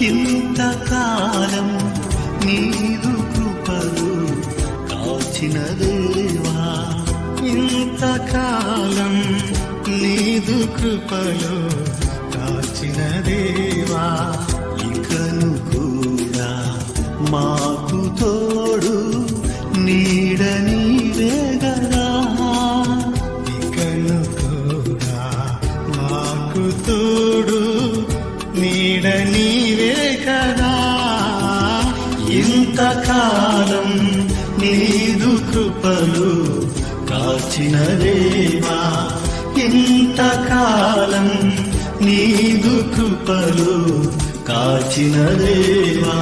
ఇంతకాలం నీదు కృపలు కాచిన దేవా, ఇంతకాలం నీదు కృపలు కాచిన దేవా, ఇకను కూడా మాకు తోడు నీడ నీవే గదా, ఇకను కూడా మాకు తోడు నీడ నీవే కదా. ఇంతకాలం నీదు కృపలు కాచిన దేవా, ఇంతకాలం నీదు కృపలు కాచిన దేవా.